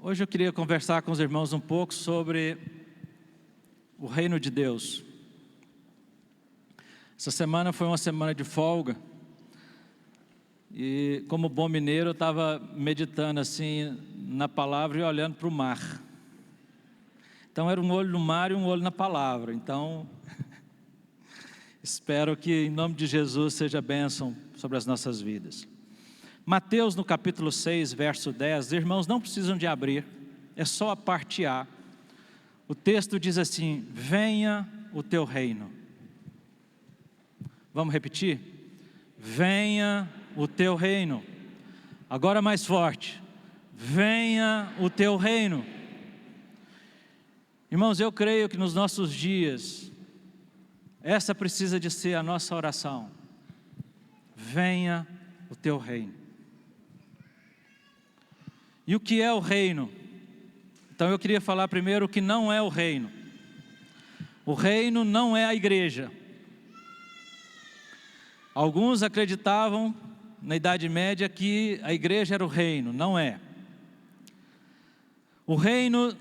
Hoje eu queria conversar com os irmãos um pouco sobre o reino de Deus. Essa semana foi uma semana de folga e, como bom mineiro, eu estava meditando assim na palavra e olhando para o mar. Então era um olho no mar e um olho na palavra. Então espero que em nome de Jesus seja bênção sobre as nossas vidas. Mateus no capítulo 6, verso 10, os irmãos não precisam de abrir, é só a parte A. O texto diz assim: venha o teu reino. Vamos repetir? Venha o teu reino. Agora mais forte: venha o teu reino. Irmãos, eu creio que nos nossos dias, essa precisa de ser a nossa oração. Venha o teu reino. E o que é o reino? Então eu queria falar primeiro o que não é o reino. O reino não é a igreja. Alguns acreditavam na Idade Média que a igreja era o reino, não é. O reino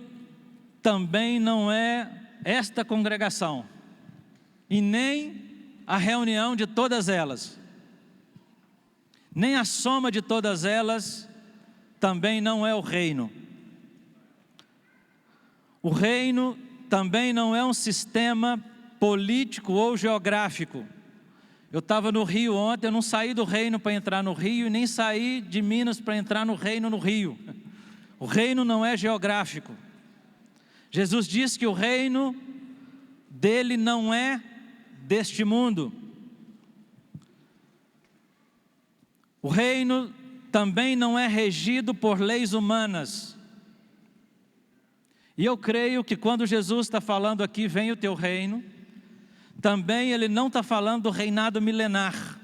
também não é esta congregação, e nem a reunião de todas elas, nem a soma de todas elas também não é o reino. O reino também não é um sistema político ou geográfico. Eu estava no Rio ontem, eu não saí do reino para entrar no Rio, e nem saí de Minas para entrar no reino no Rio. O reino não é geográfico. Jesus disse que o reino dele não é deste mundo. O reino também não é regido por leis humanas. E eu creio que quando Jesus está falando aqui, vem o teu reino, também ele não está falando do reinado milenar.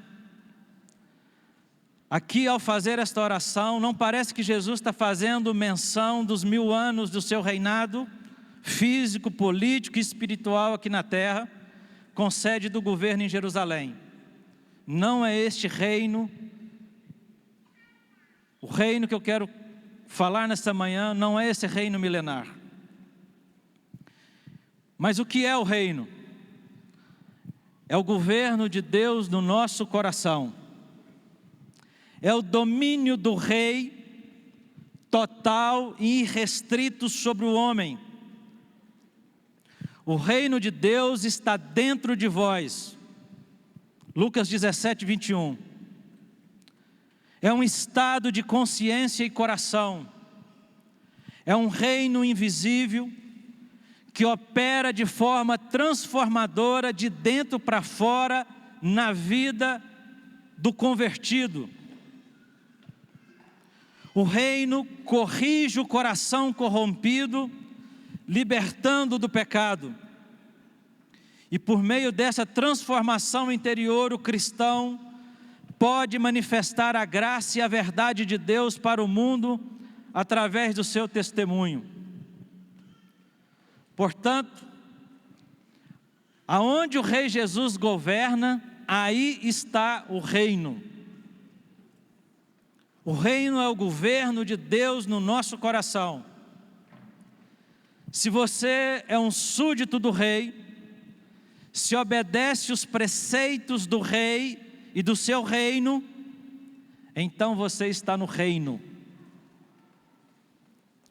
Aqui, ao fazer esta oração, não parece que Jesus está fazendo menção dos 1000 anos do seu reinado físico, político e espiritual aqui na terra, com sede do governo em Jerusalém. Não é este reino. O reino que eu quero falar nesta manhã não é esse reino milenar. Mas o que é o reino? É o governo de Deus no nosso coração. É o domínio do rei total e irrestrito sobre o homem. O reino de Deus está dentro de vós. Lucas 17, 21. É um estado de consciência e coração. É um reino invisível que opera de forma transformadora de dentro para fora na vida do convertido. O reino corrige o coração corrompido, libertando do pecado. E por meio dessa transformação interior, o cristão pode manifestar a graça e a verdade de Deus para o mundo através do seu testemunho. Portanto, aonde o Rei Jesus governa, aí está o reino. O reino é o governo de Deus no nosso coração. Se você é um súdito do rei, se obedece os preceitos do rei e do seu reino, então você está no reino.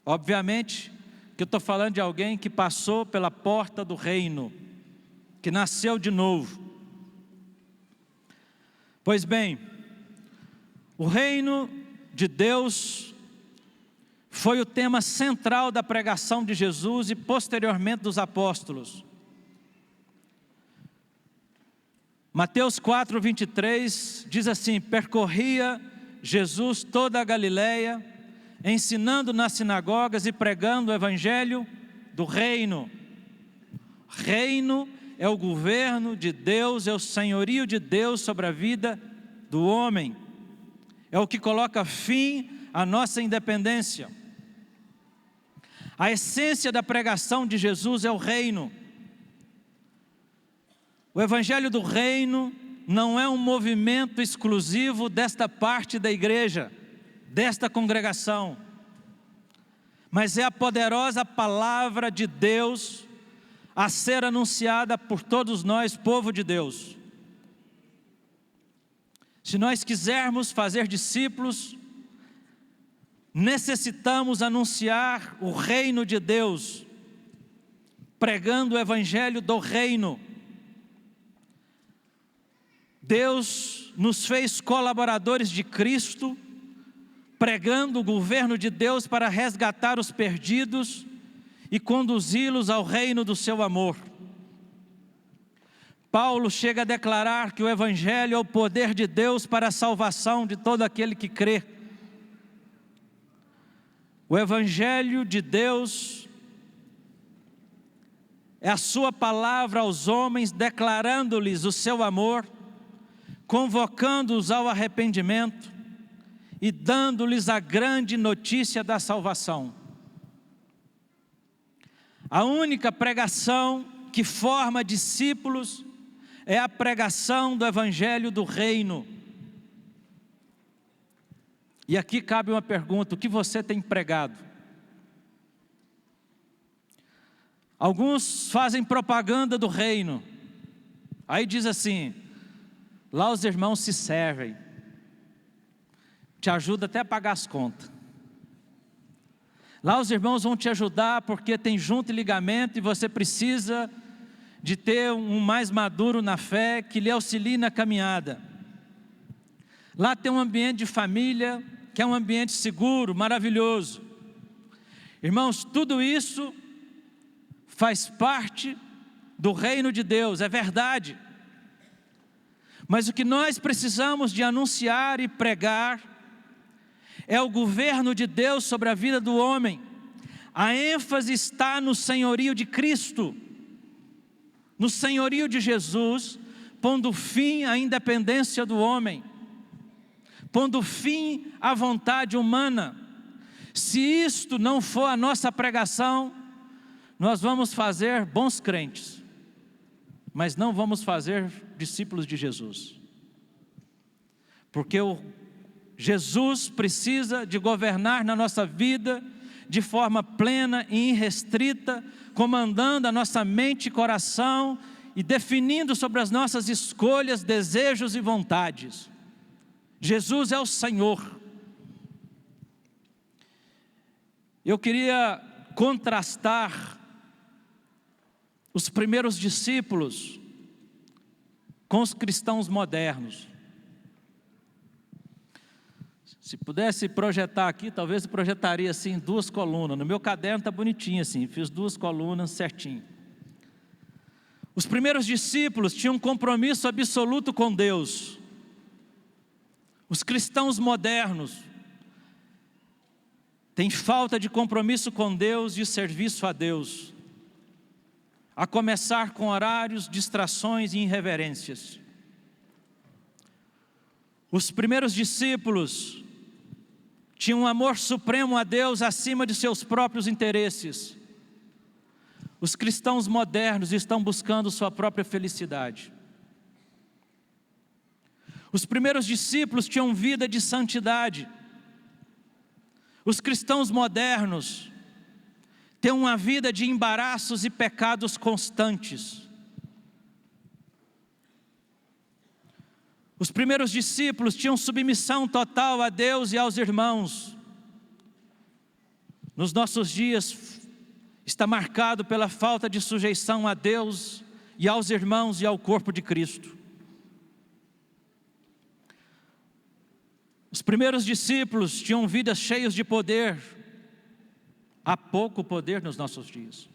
Obviamente que eu estou falando de alguém que passou pela porta do reino, que nasceu de novo. Pois bem, o reino de Deus foi o tema central da pregação de Jesus e posteriormente dos apóstolos. Mateus 4, 23 diz assim: percorria Jesus toda a Galileia, ensinando nas sinagogas e pregando o evangelho do reino. Reino é o governo de Deus, é o senhorio de Deus sobre a vida do homem. É o que coloca fim à nossa independência. A essência da pregação de Jesus é o reino. O evangelho do reino não é um movimento exclusivo desta parte da igreja, desta congregação. mas é a poderosa palavra de Deus a ser anunciada por todos nós, povo de Deus. Se nós quisermos fazer discípulos, necessitamos anunciar o reino de Deus, pregando o evangelho do reino. Deus nos fez colaboradores de Cristo, pregando o governo de Deus para resgatar os perdidos e conduzi-los ao reino do seu amor. Paulo chega a declarar que o evangelho é o poder de Deus para a salvação de todo aquele que crê. O evangelho de Deus é a sua palavra aos homens, declarando-lhes o seu amor, convocando-os ao arrependimento e dando-lhes a grande notícia da salvação. A única pregação que forma discípulos é a pregação do evangelho do reino. E aqui cabe uma pergunta: o que você tem pregado? Alguns fazem propaganda do reino, aí diz assim: lá os irmãos se servem, te ajuda até a pagar as contas. Lá os irmãos vão te ajudar porque tem junto e ligamento e você precisa de ter um mais maduro na fé que lhe auxilie na caminhada. Lá tem um ambiente de família que é um ambiente seguro, maravilhoso. Irmãos, tudo isso faz parte do reino de Deus, é verdade. Mas o que nós precisamos de anunciar e pregar é o governo de Deus sobre a vida do homem. A ênfase está no senhorio de Cristo, no senhorio de Jesus, pondo fim à independência do homem, pondo fim à vontade humana. Se isto não for a nossa pregação, nós vamos fazer bons crentes, mas não vamos fazer discípulos de Jesus. Porque Jesus precisa de governar na nossa vida de forma plena e irrestrita, comandando a nossa mente e coração e definindo sobre as nossas escolhas, desejos e vontades. Jesus é o Senhor. Eu queria contrastar os primeiros discípulos com os cristãos modernos. Se pudesse projetar aqui, talvez eu projetaria assim 2 colunas. No meu caderno está bonitinho assim, fiz 2 colunas certinho. Os primeiros discípulos tinham um compromisso absoluto com Deus. Os cristãos modernos têm falta de compromisso com Deus e serviço a Deus, a começar com horários, distrações e irreverências. Os primeiros discípulos tinham um amor supremo a Deus acima de seus próprios interesses. Os cristãos modernos estão buscando sua própria felicidade. Os primeiros discípulos tinham vida de santidade. Os cristãos modernos têm uma vida de embaraços e pecados constantes. Os primeiros discípulos tinham submissão total a Deus e aos irmãos. Nos nossos dias está marcado pela falta de sujeição a Deus e aos irmãos e ao corpo de Cristo. Os primeiros discípulos tinham vidas cheias de poder. Há pouco poder nos nossos dias.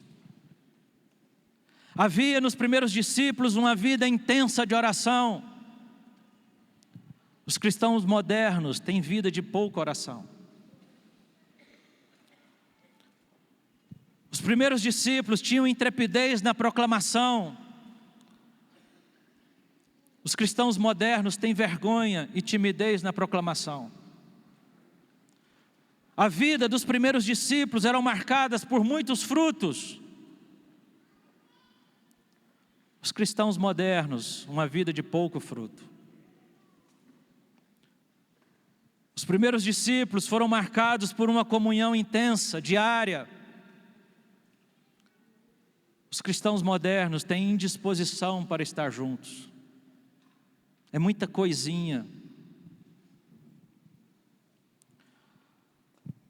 Havia nos primeiros discípulos uma vida intensa de oração. Os cristãos modernos têm vida de pouca oração. Os primeiros discípulos tinham intrepidez na proclamação. Os cristãos modernos têm vergonha e timidez na proclamação. A vida dos primeiros discípulos eram marcadas por muitos frutos. Os cristãos modernos, uma vida de pouco fruto. Os primeiros discípulos foram marcados por uma comunhão intensa, diária. Os cristãos modernos têm indisposição para estar juntos. É muita coisinha.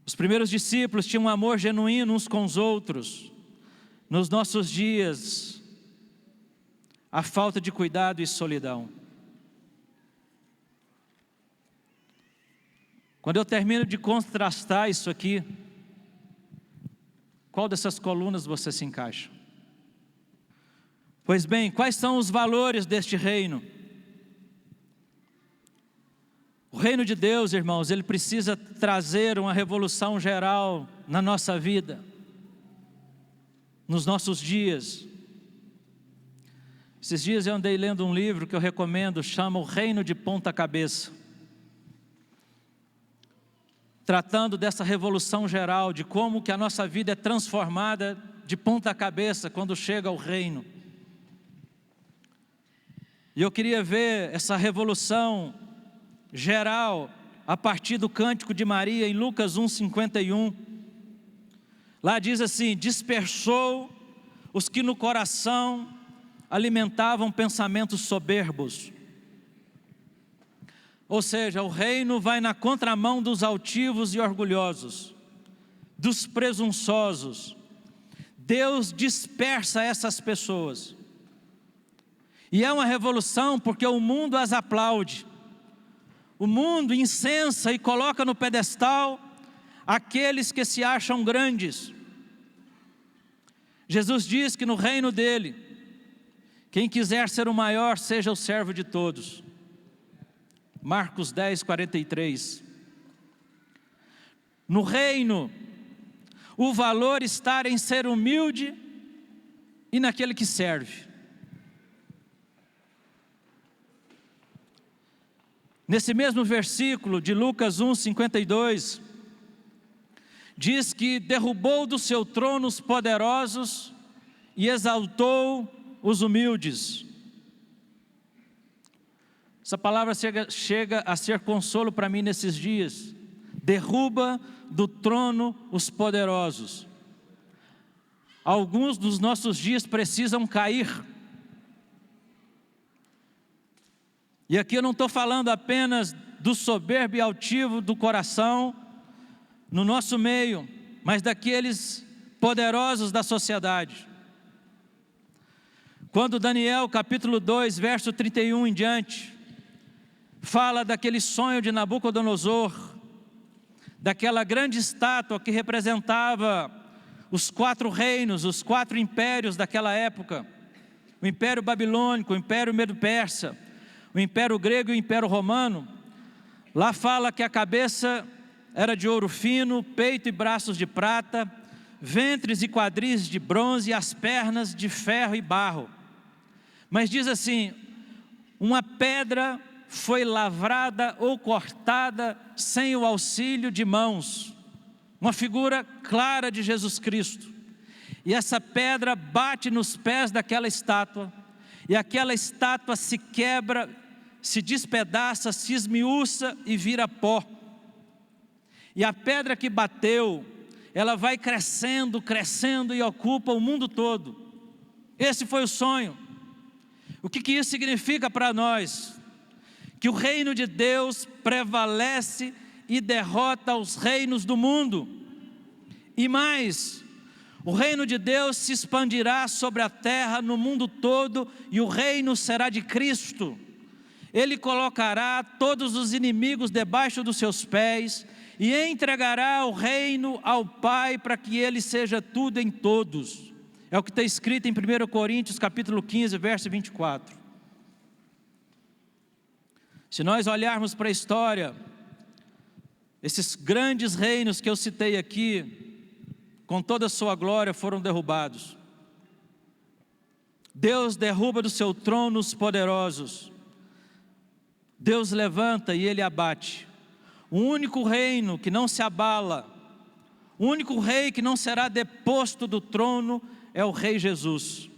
Os primeiros discípulos tinham um amor genuíno uns com os outros. Nos nossos dias, a falta de cuidado e solidão. Quando eu termino de contrastar isso aqui, qual dessas colunas você se encaixa? Pois bem, quais são os valores deste reino? O reino de Deus, irmãos, ele precisa trazer uma revolução geral na nossa vida, nos nossos dias. Esses dias eu andei lendo um livro que eu recomendo, chama O Reino de Ponta Cabeça. Tratando dessa revolução geral, de como que a nossa vida é transformada de ponta cabeça quando chega ao reino. E eu queria ver essa revolução geral a partir do Cântico de Maria em Lucas 1:51. Lá diz assim: dispersou os que no coração alimentavam pensamentos soberbos. Ou seja, o reino vai na contramão dos altivos e orgulhosos, dos presunçosos. Deus dispersa essas pessoas. E é uma revolução porque o mundo as aplaude. O mundo incensa e coloca no pedestal aqueles que se acham grandes. Jesus diz que no reino dele, quem quiser ser o maior, seja o servo de todos. Marcos 10:43. No reino, o valor está em ser humilde e naquele que serve. Nesse mesmo versículo de Lucas 1:52, diz que derrubou do seu trono os poderosos e exaltou os humildes. Essa palavra chega a ser consolo para mim nesses dias. Derruba do trono os poderosos. Alguns dos nossos dias precisam cair. E aqui eu não estou falando apenas do soberbo e altivo do coração no nosso meio, mas daqueles poderosos da sociedade. Quando Daniel capítulo 2, verso 31 em diante, fala daquele sonho de Nabucodonosor, daquela grande estátua que representava os 4 reinos, os 4 impérios daquela época, o Império Babilônico, o Império Medo-Persa, o Império Grego e o Império Romano. Lá fala que a cabeça era de ouro fino, peito e braços de prata, ventres e quadris de bronze e as pernas de ferro e barro. Mas diz assim, uma pedra foi lavrada ou cortada sem o auxílio de mãos. Uma figura clara de Jesus Cristo. E essa pedra bate nos pés daquela estátua. E aquela estátua se quebra, se despedaça, se esmiuça e vira pó. E a pedra que bateu, ela vai crescendo, crescendo e ocupa o mundo todo. Esse foi o sonho. O que isso significa para nós? Que o reino de Deus prevalece e derrota os reinos do mundo. E mais, o reino de Deus se expandirá sobre a terra, no mundo todo, e o reino será de Cristo. Ele colocará todos os inimigos debaixo dos seus pés e entregará o reino ao Pai para que Ele seja tudo em todos. É o que está escrito em 1 Coríntios capítulo 15, verso 24. Se nós olharmos para a história, esses grandes reinos que eu citei aqui, com toda a sua glória, foram derrubados. Deus derruba do seu trono os poderosos. Deus levanta e Ele abate. O único reino que não se abala, o único rei que não será deposto do trono é o Rei Jesus.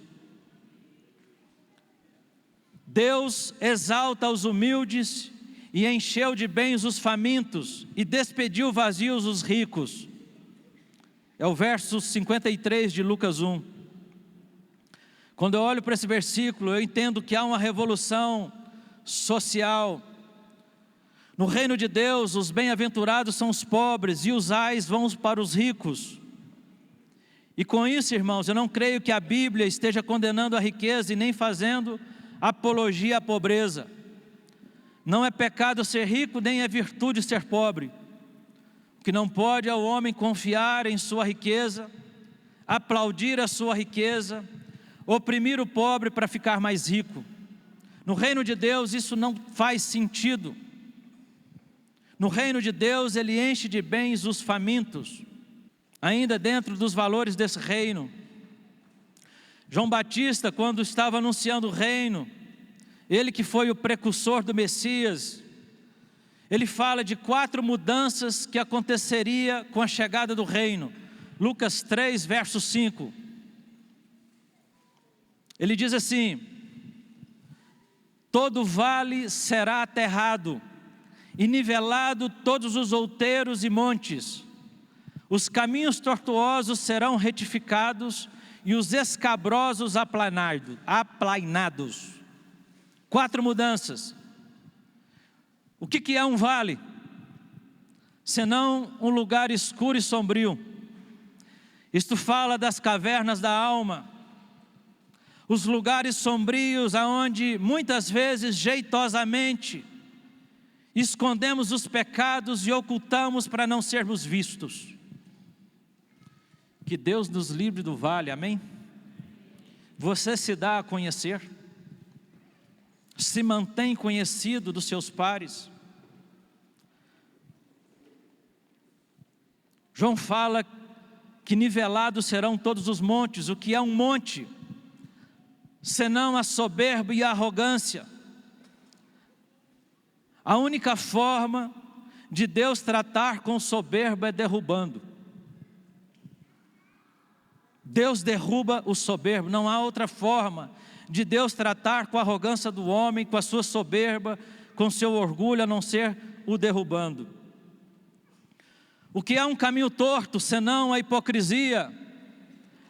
Deus exalta os humildes e encheu de bens os famintos, e despediu vazios os ricos. É o verso 53 de Lucas 1. Quando eu olho para esse versículo, eu entendo que há uma revolução social. No reino de Deus, os bem-aventurados são os pobres, e os ais vão para os ricos. E com isso, irmãos, eu não creio que a Bíblia esteja condenando a riqueza e nem fazendo apologia à pobreza. Não é pecado ser rico, nem é virtude ser pobre. O que não pode é o homem confiar em sua riqueza, aplaudir a sua riqueza, oprimir o pobre para ficar mais rico. No reino de Deus isso não faz sentido. No reino de Deus Ele enche de bens os famintos. Ainda dentro dos valores desse reino, João Batista, quando estava anunciando o reino, ele que foi o precursor do Messias, ele fala de 4 mudanças que aconteceria com a chegada do reino. Lucas 3, verso 5. Ele diz assim: todo vale será aterrado, e nivelado todos os outeiros e montes. Os caminhos tortuosos serão retificados, e os escabrosos aplainados. 4 mudanças. O que é um vale? Senão um lugar escuro e sombrio. Isto fala das cavernas da alma, os lugares sombrios aonde muitas vezes jeitosamente escondemos os pecados e ocultamos para não sermos vistos. Que Deus nos livre do vale, amém? Você se dá a conhecer? Se mantém conhecido dos seus pares? João fala que nivelados serão todos os montes. O que é um monte? Senão a soberba e a arrogância. A única forma de Deus tratar com soberba é derrubando. Deus derruba o soberbo. Não há outra forma de Deus tratar com a arrogância do homem, com a sua soberba, com o seu orgulho, a não ser o derrubando. O que é um caminho torto, senão a hipocrisia,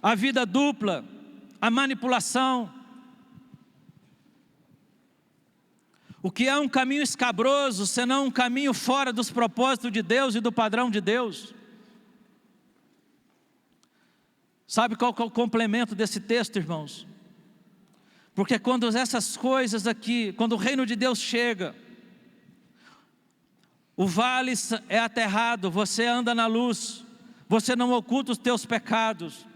a vida dupla, a manipulação? O que é um caminho escabroso, senão um caminho fora dos propósitos de Deus e do padrão de Deus? Sabe qual que é o complemento desse texto, irmãos? Porque quando essas coisas aqui, quando o reino de Deus chega, o vale é aterrado, você anda na luz, você não oculta os teus pecados,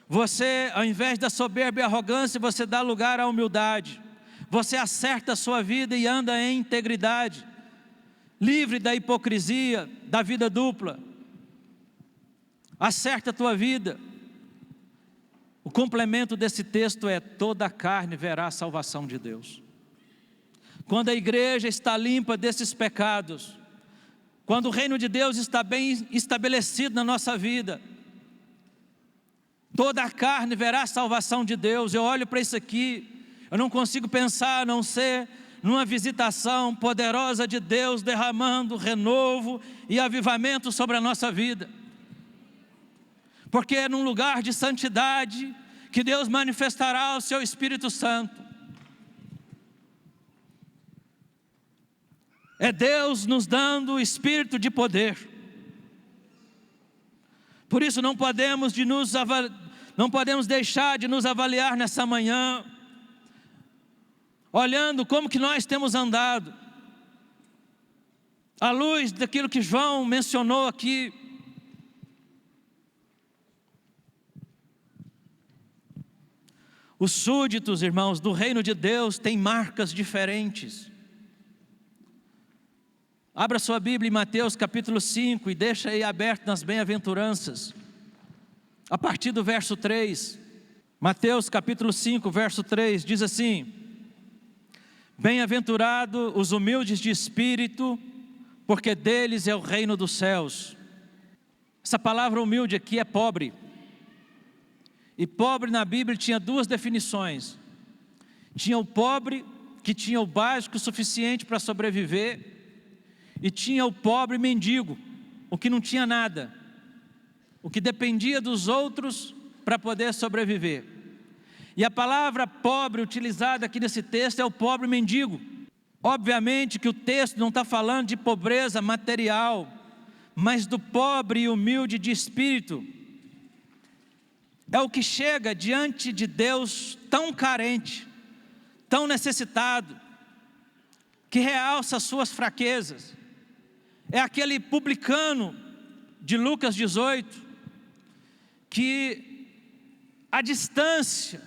você, ao invés da soberba e arrogância, você dá lugar à humildade, você acerta a sua vida e anda em integridade, livre da hipocrisia, da vida dupla, acerta a tua vida. O complemento desse texto é: toda a carne verá a salvação de Deus. Quando a igreja está limpa desses pecados, quando o reino de Deus está bem estabelecido na nossa vida, toda a carne verá a salvação de Deus. Eu olho para isso aqui, eu não consigo pensar a não ser numa visitação poderosa de Deus derramando renovo e avivamento sobre a nossa vida. Porque é num lugar de santidade que Deus manifestará o seu Espírito Santo. É Deus nos dando o Espírito de poder. Por isso não podemos deixar de nos avaliar nessa manhã, olhando como que nós temos andado, à luz daquilo que João mencionou aqui. Os súditos, irmãos, do reino de Deus têm marcas diferentes. Abra sua Bíblia em Mateus capítulo 5 e deixa aí aberto nas bem-aventuranças, a partir do verso 3. Mateus capítulo 5, verso 3, diz assim: bem-aventurado os humildes de espírito, porque deles é o reino dos céus. Essa palavra humilde aqui é pobre. E pobre na Bíblia tinha 2 definições. Tinha o pobre que tinha o básico suficiente para sobreviver, e tinha o pobre mendigo, o que não tinha nada, o que dependia dos outros para poder sobreviver. E a palavra pobre utilizada aqui nesse texto é o pobre mendigo. Obviamente que o texto não está falando de pobreza material, mas do pobre e humilde de espírito. É o que chega diante de Deus tão carente, tão necessitado, que realça as suas fraquezas. É aquele publicano de Lucas 18, que à distância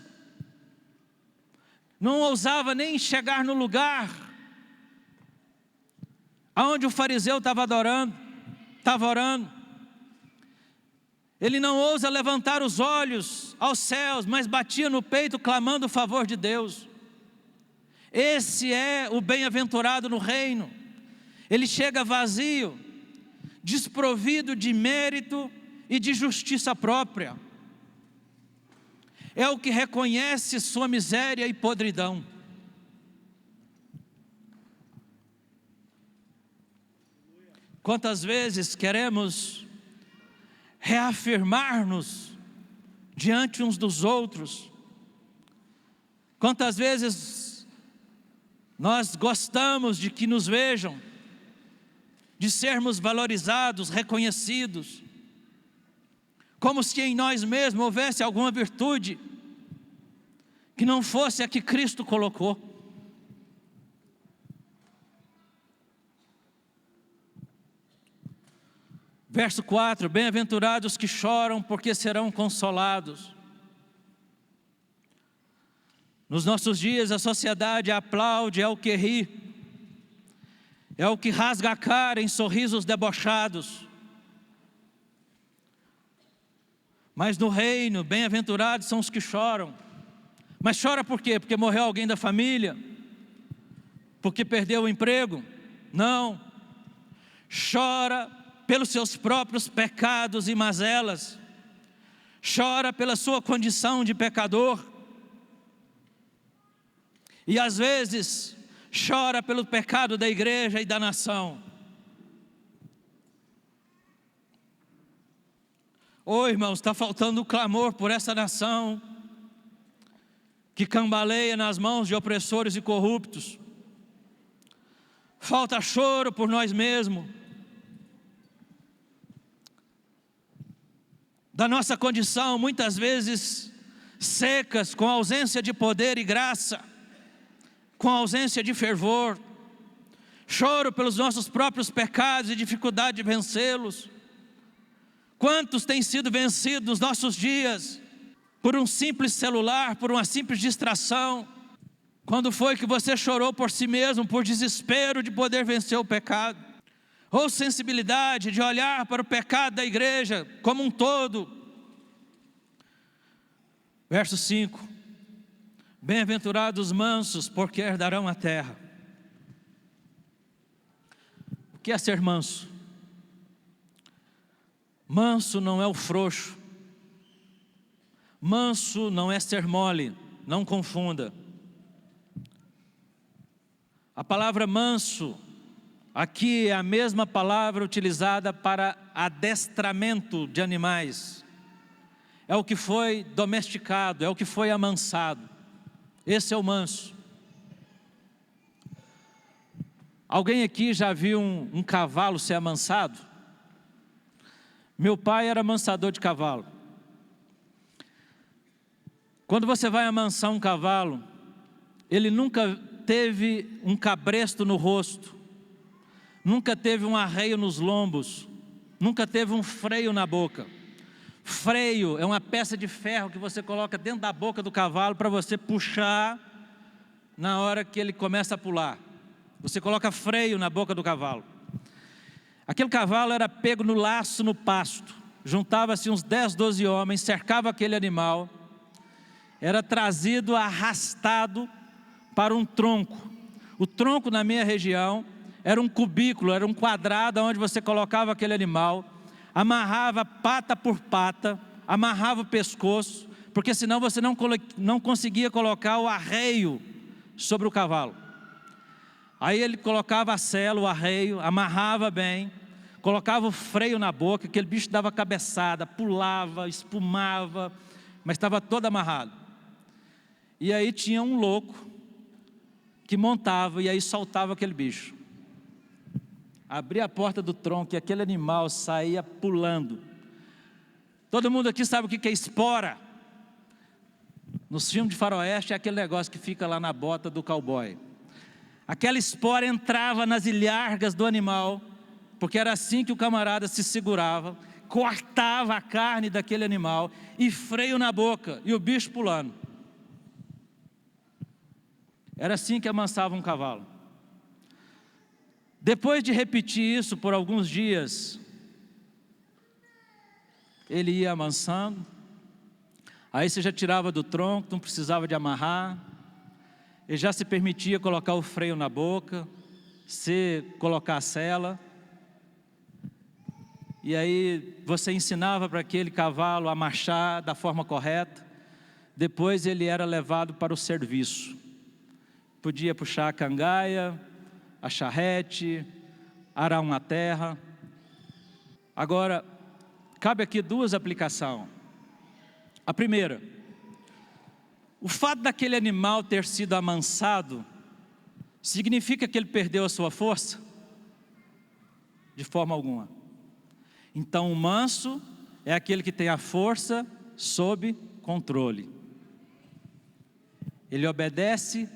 não ousava nem chegar no lugar aonde o fariseu estava orando. Ele não ousa levantar os olhos aos céus, mas batia no peito clamando o favor de Deus. Esse é o bem-aventurado no reino. Ele chega vazio, desprovido de mérito e de justiça própria. É o que reconhece sua miséria e podridão. Quantas vezes queremos reafirmar-nos diante uns dos outros? Quantas vezes nós gostamos de que nos vejam, de sermos valorizados, reconhecidos, como se em nós mesmos houvesse alguma virtude que não fosse a que Cristo colocou. Verso 4, bem-aventurados que choram, porque serão consolados. Nos nossos dias a sociedade aplaude, é o que ri, é o que rasga a cara em sorrisos debochados. Mas no reino, bem-aventurados são os que choram. Mas chora por quê? Porque morreu alguém da família? Porque perdeu o emprego? Não. Chora pelos seus próprios pecados e mazelas. Chora pela sua condição de pecador. E às vezes chora pelo pecado da igreja e da nação. Irmãos, está faltando o clamor por essa nação que cambaleia nas mãos de opressores e corruptos. Falta choro por nós mesmos, da nossa condição muitas vezes secas, com ausência de poder e graça, com ausência de fervor. Choro pelos nossos próprios pecados e dificuldade de vencê-los. Quantos têm sido vencidos nos nossos dias por um simples celular, por uma simples distração? Quando foi que você chorou por si mesmo, por desespero de poder vencer o pecado? Ou sensibilidade de olhar para o pecado da igreja como um todo? Verso 5, bem-aventurados os mansos, porque herdarão a terra. O que é ser manso? Manso não é o frouxo. Manso não é ser mole, não confunda. A palavra manso aqui é a mesma palavra utilizada para adestramento de animais. É o que foi domesticado, é o que foi amansado. Esse é o manso. Alguém aqui já viu um cavalo ser amansado? Meu pai era amansador de cavalo. Quando você vai amansar um cavalo, ele nunca teve um cabresto no rosto, nunca teve um arreio nos lombos, nunca teve um freio na boca. Freio é uma peça de ferro que você coloca dentro da boca do cavalo para você puxar na hora que ele começa a pular. Você coloca freio na boca do cavalo. Aquele cavalo era pego no laço no pasto, juntava-se uns 10, 12 homens, cercava aquele animal, era trazido arrastado para um tronco. O tronco na minha região era um cubículo, era um quadrado onde você colocava aquele animal, amarrava pata por pata, amarrava o pescoço, porque senão você não conseguia colocar o arreio sobre o cavalo. Aí ele colocava a sela, o arreio, amarrava bem, colocava o freio na boca, aquele bicho dava cabeçada, pulava, espumava, mas estava todo amarrado. E aí tinha um louco que montava e aí soltava aquele bicho. Abria a porta do tronco e aquele animal saía pulando. Todo mundo aqui sabe o que é espora. Nos filmes de faroeste é aquele negócio que fica lá na bota do cowboy. Aquela espora entrava nas ilhargas do animal, porque era assim que o camarada se segurava, cortava a carne daquele animal e freio na boca e o bicho pulando. Era assim que amansava um cavalo. Depois de repetir isso por alguns dias, ele ia amansando, aí você já tirava do tronco, não precisava de amarrar, ele já se permitia colocar o freio na boca, você colocar a sela, e aí você ensinava para aquele cavalo a marchar da forma correta. Depois ele era levado para o serviço, podia puxar a cangaia, a charrete, arar uma terra. Agora, cabe aqui duas aplicações. A primeira, o fato daquele animal ter sido amansado, significa que ele perdeu a sua força? De forma alguma. Então o manso é aquele que tem a força sob controle. Ele obedece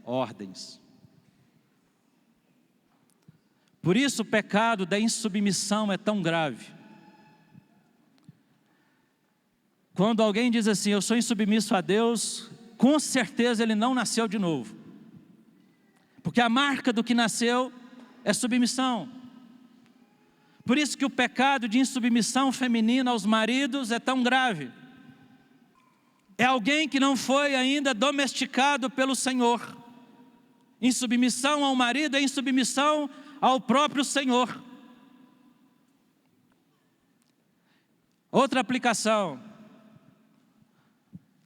ordens. Por isso o pecado da insubmissão é tão grave. Quando alguém diz assim, eu sou insubmisso a Deus, com certeza ele não nasceu de novo. Porque a marca do que nasceu é submissão. Por isso que o pecado de insubmissão feminina aos maridos é tão grave. É alguém que não foi ainda domesticado pelo Senhor. Insubmissão ao marido é insubmissão ao próprio Senhor. Outra aplicação.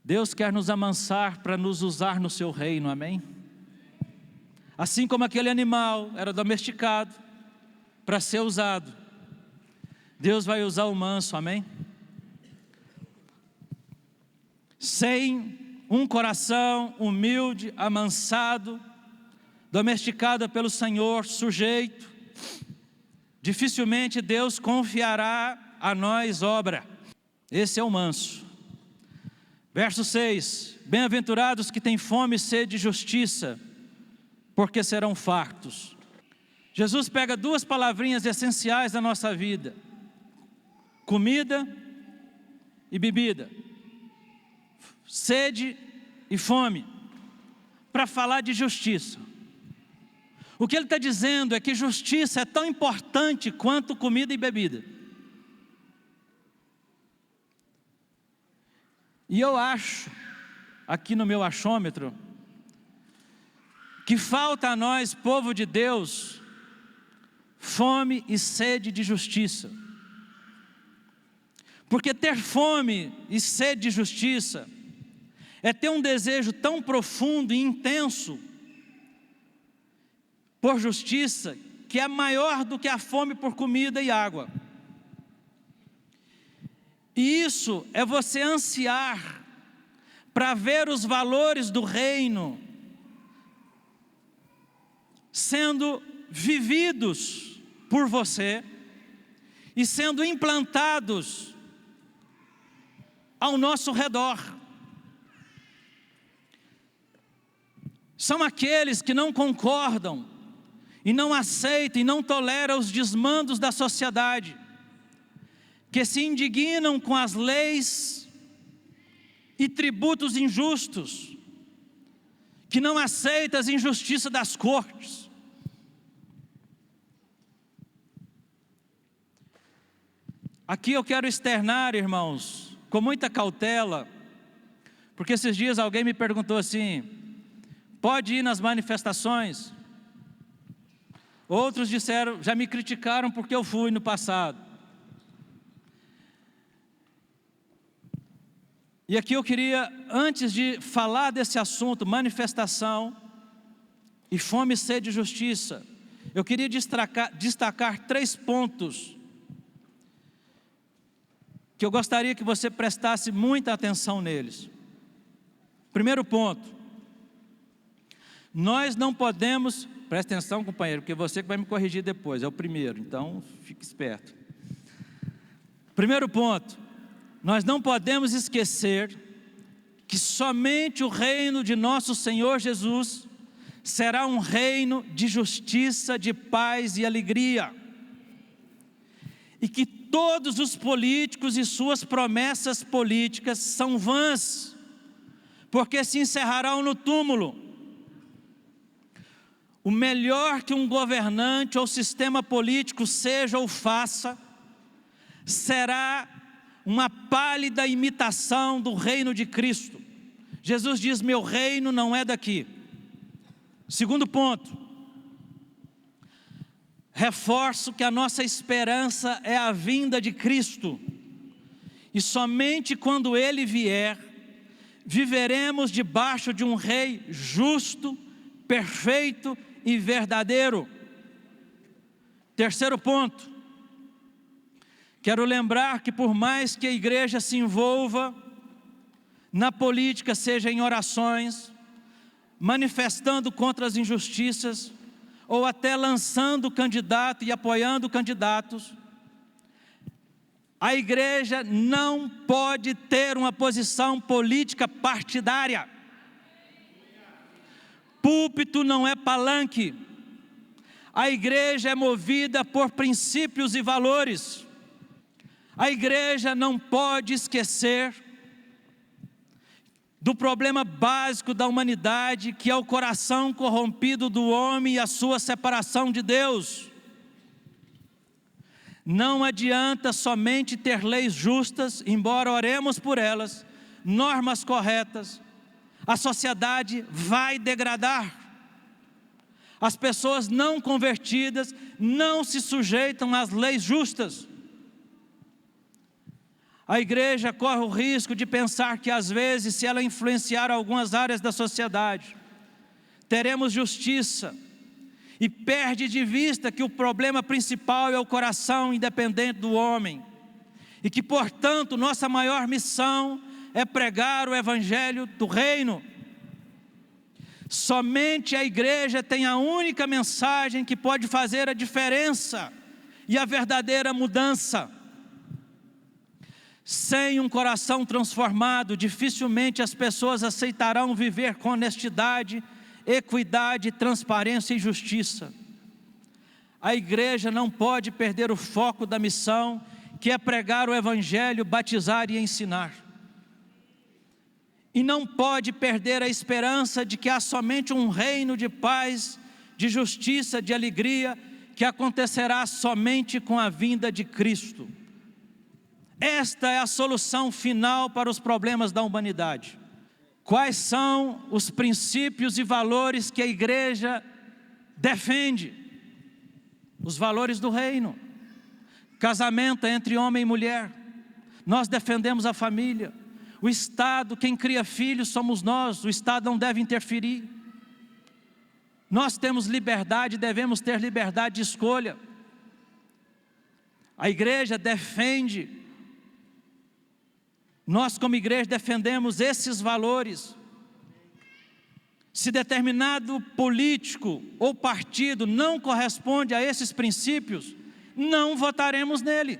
Deus quer nos amansar para nos usar no seu reino, amém? Assim como aquele animal era domesticado para ser usado, Deus vai usar o manso, amém? Sem um coração humilde, amansado, domesticado pelo Senhor, sujeito, dificilmente Deus confiará a nós obra. Esse é o manso. Verso 6, bem-aventurados que têm fome e sede de justiça, porque serão fartos. Jesus pega duas palavrinhas essenciais da nossa vida, comida e bebida, sede e fome, para falar de justiça. O que ele está dizendo é que justiça é tão importante quanto comida e bebida. E eu acho, aqui no meu achômetro, que falta a nós, povo de Deus, fome e sede de justiça. Porque ter fome e sede de justiça é ter um desejo tão profundo e intenso por justiça, que é maior do que a fome por comida e água. E isso é você ansiar para ver os valores do reino sendo vividos por você e sendo implantados ao nosso redor. São aqueles que não concordam e não aceitam e não toleram os desmandos da sociedade, que se indignam com as leis e tributos injustos, que não aceitam as injustiças das cortes. Aqui eu quero externar, irmãos, com muita cautela, porque esses dias alguém me perguntou assim, pode ir nas manifestações? Outros disseram, já me criticaram porque eu fui no passado. E aqui eu queria, antes de falar desse assunto, manifestação, e fome e sede de justiça. Eu queria destacar 3 pontos que eu gostaria que você prestasse muita atenção neles. Primeiro ponto, nós não podemos, preste atenção, companheiro, porque você que vai me corrigir depois, é o primeiro, então fique esperto. Primeiro ponto, nós não podemos esquecer que somente o reino de nosso Senhor Jesus será um reino de justiça, de paz e alegria, e que todos os políticos e suas promessas políticas são vãs, porque se encerrarão no túmulo. O melhor que um governante ou sistema político seja ou faça, será uma pálida imitação do reino de Cristo. Jesus diz: meu reino não é daqui. Segundo ponto, reforço que a nossa esperança é a vinda de Cristo, e somente quando Ele vier, viveremos debaixo de um rei justo, perfeito e verdadeiro. Terceiro ponto, quero lembrar que por mais que a igreja se envolva na política, seja em orações, manifestando contra as injustiças, ou até lançando candidato e apoiando candidatos, a igreja não pode ter uma posição política partidária. Púlpito não é palanque. A igreja é movida por princípios e valores. A igreja não pode esquecer do problema básico da humanidade, que é o coração corrompido do homem e a sua separação de Deus. Não adianta somente ter leis justas, embora oremos por elas, normas corretas, a sociedade vai degradar. As pessoas não convertidas não se sujeitam às leis justas. A igreja corre o risco de pensar que às vezes, se ela influenciar algumas áreas da sociedade, teremos justiça, e perde de vista que o problema principal é o coração independente do homem, e que, portanto, nossa maior missão é pregar o evangelho do reino. Somente a igreja tem a única mensagem que pode fazer a diferença e a verdadeira mudança. Sem um coração transformado, dificilmente as pessoas aceitarão viver com honestidade, equidade, transparência e justiça. A igreja não pode perder o foco da missão, que é pregar o evangelho, batizar e ensinar. E não pode perder a esperança de que há somente um reino de paz, de justiça, de alegria, que acontecerá somente com a vinda de Cristo. Esta é a solução final para os problemas da humanidade. Quais são os princípios e valores que a igreja defende? Os valores do reino. Casamento entre homem e mulher. Nós defendemos a família. O Estado, quem cria filhos somos nós, o Estado não deve interferir. Nós temos liberdade, devemos ter liberdade de escolha. A igreja defende, nós como igreja defendemos esses valores. Se determinado político ou partido não corresponde a esses princípios, não votaremos nele.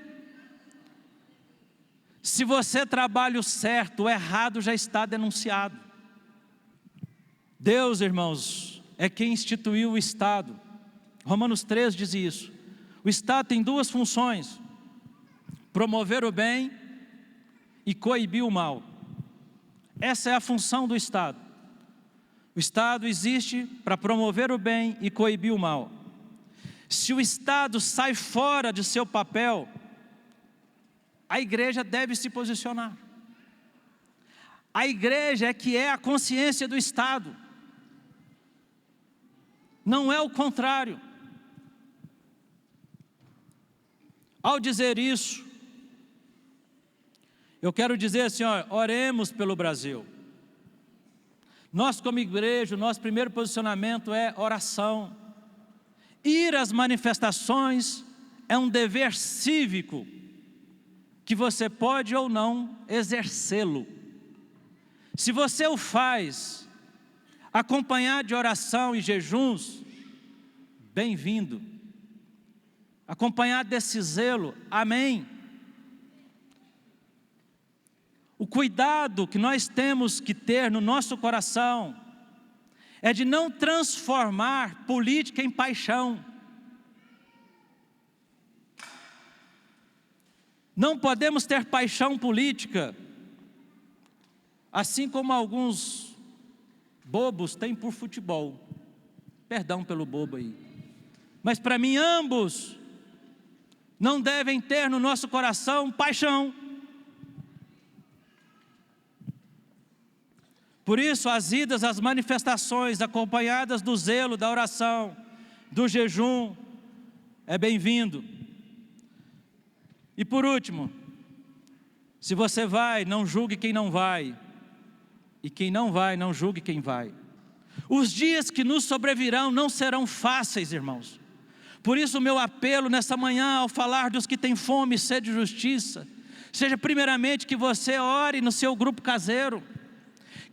Se você trabalha o certo, o errado já está denunciado. Deus, irmãos, é quem instituiu o Estado. Romanos 3 diz isso. O Estado tem duas funções: promover o bem e coibir o mal. Essa é a função do Estado. O Estado existe para promover o bem e coibir o mal. Se o Estado sai fora de seu papel, a igreja deve se posicionar. A igreja é que é a consciência do Estado. Não é o contrário. Ao dizer isso, eu quero dizer assim, oremos pelo Brasil. Nós como igreja, o nosso primeiro posicionamento é oração. Ir às manifestações é um dever cívico, que você pode ou não exercê-lo. Se você o faz, acompanhado de oração e jejuns, bem-vindo. Acompanhado desse zelo, amém. O cuidado que nós temos que ter no nosso coração é de não transformar política em paixão. Não podemos ter paixão política, assim como alguns bobos têm por futebol. Perdão pelo bobo aí. Mas para mim ambos não devem ter no nosso coração paixão. Por isso as idas às manifestações acompanhadas do zelo, da oração, do jejum, é bem-vindo. E por último, se você vai, não julgue quem não vai. E quem não vai, não julgue quem vai. Os dias que nos sobrevirão não serão fáceis, irmãos. Por isso o meu apelo nessa manhã, ao falar dos que têm fome e sede de justiça, seja primeiramente que você ore no seu grupo caseiro,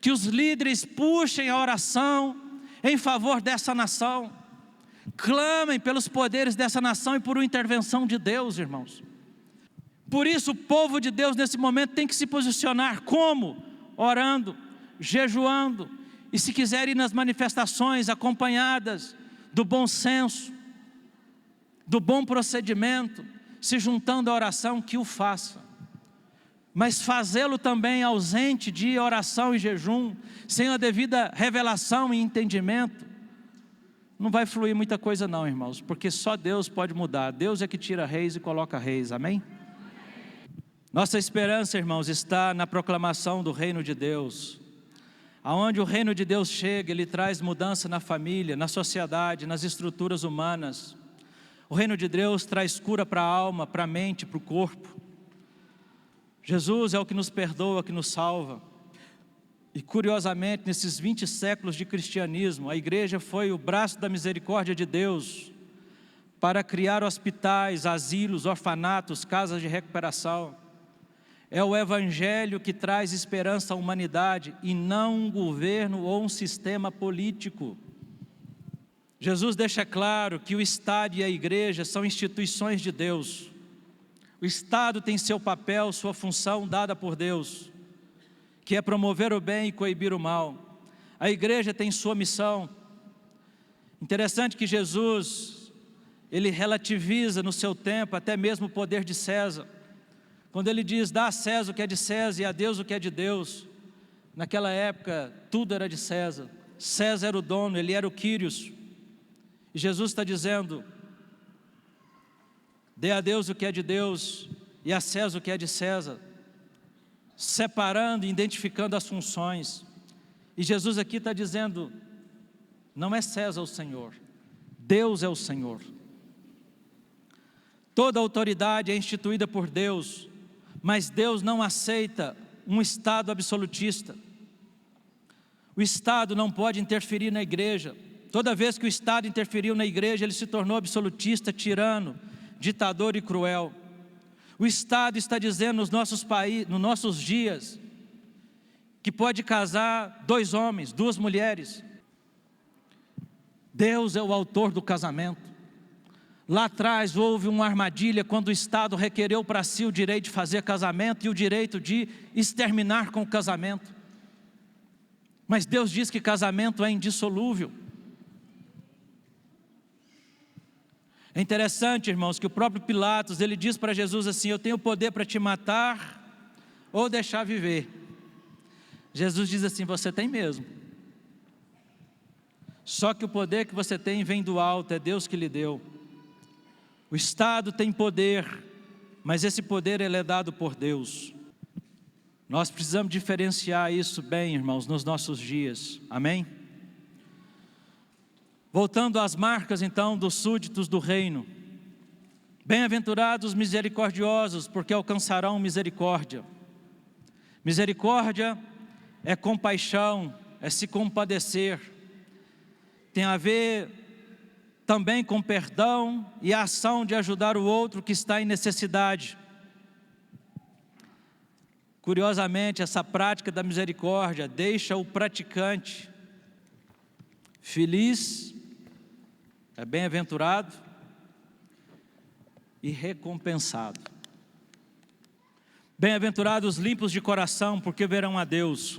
que os líderes puxem a oração em favor dessa nação, clamem pelos poderes dessa nação e por uma intervenção de Deus, irmãos. Por isso o povo de Deus nesse momento tem que se posicionar como? Orando, jejuando, e se quiser ir nas manifestações acompanhadas do bom senso, do bom procedimento, se juntando à oração, que o faça. Mas fazê-lo também ausente de oração e jejum, sem a devida revelação e entendimento, não vai fluir muita coisa não, irmãos, porque só Deus pode mudar. Deus é que tira reis e coloca reis, amém? Nossa esperança, irmãos, está na proclamação do reino de Deus. Aonde o reino de Deus chega, ele traz mudança na família, na sociedade, nas estruturas humanas. O reino de Deus traz cura para a alma, para a mente, para o corpo. Jesus é o que nos perdoa, que nos salva. E curiosamente, nesses 20 séculos de cristianismo, a igreja foi o braço da misericórdia de Deus para criar hospitais, asilos, orfanatos, casas de recuperação. É o evangelho que traz esperança à humanidade e não um governo ou um sistema político. Jesus deixa claro que o Estado e a igreja são instituições de Deus. O Estado tem seu papel, sua função dada por Deus, que é promover o bem e coibir o mal. A igreja tem sua missão. Interessante que Jesus, ele relativiza no seu tempo até mesmo o poder de César. Quando ele diz, dá a César o que é de César e a Deus o que é de Deus. Naquela época, tudo era de César. César era o dono, ele era o Quírios. E Jesus está dizendo, dê a Deus o que é de Deus e a César o que é de César. Separando e identificando as funções. E Jesus aqui está dizendo, não é César o Senhor, Deus é o Senhor. Toda autoridade é instituída por Deus, mas Deus não aceita um Estado absolutista. O Estado não pode interferir na igreja. Toda vez que o Estado interferiu na igreja, ele se tornou absolutista, tirano, ditador e cruel. O Estado está dizendo nos nossos dias, que pode casar 2 homens, 2 mulheres. Deus é o autor do casamento. Lá atrás houve uma armadilha quando o Estado requereu para si o direito de fazer casamento e o direito de exterminar com o casamento. Mas Deus diz que casamento é indissolúvel. É interessante, irmãos, que o próprio Pilatos, ele diz para Jesus assim, eu tenho poder para te matar ou deixar viver. Jesus diz assim, você tem mesmo. Só que o poder que você tem vem do alto, é Deus que lhe deu. O Estado tem poder, mas esse poder ele é dado por Deus. Nós precisamos diferenciar isso bem, irmãos, nos nossos dias, amém? Voltando às marcas então dos súditos do reino. Bem-aventurados os misericordiosos, porque alcançarão misericórdia. Misericórdia é compaixão, é se compadecer, tem a ver também com perdão e a ação de ajudar o outro que está em necessidade. Curiosamente, essa prática da misericórdia deixa o praticante feliz, é bem-aventurado e recompensado. Bem-aventurados os limpos de coração, porque verão a Deus.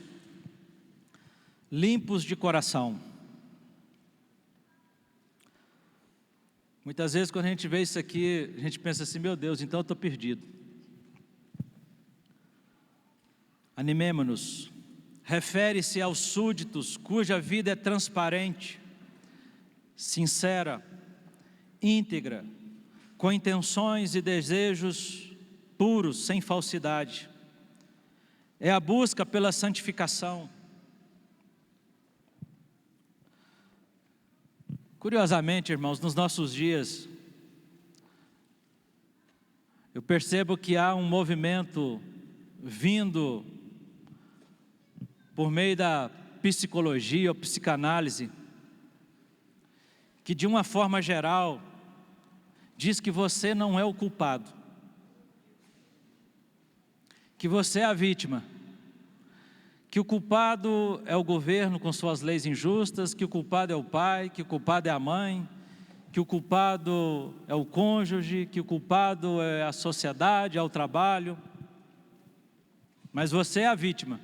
Limpos de coração. Muitas vezes quando a gente vê isso aqui, a gente pensa assim, meu Deus, então eu estou perdido. Animemo-nos. Refere-se aos súditos cuja vida é transparente, sincera, íntegra, com intenções e desejos puros, sem falsidade. É a busca pela santificação. Curiosamente, irmãos, nos nossos dias, eu percebo que há um movimento vindo por meio da psicologia ou psicanálise, que de uma forma geral, diz que você não é o culpado, que você é a vítima, que o culpado é o governo com suas leis injustas, que o culpado é o pai, que o culpado é a mãe, que o culpado é o cônjuge, que o culpado é a sociedade, é o trabalho, mas você é a vítima.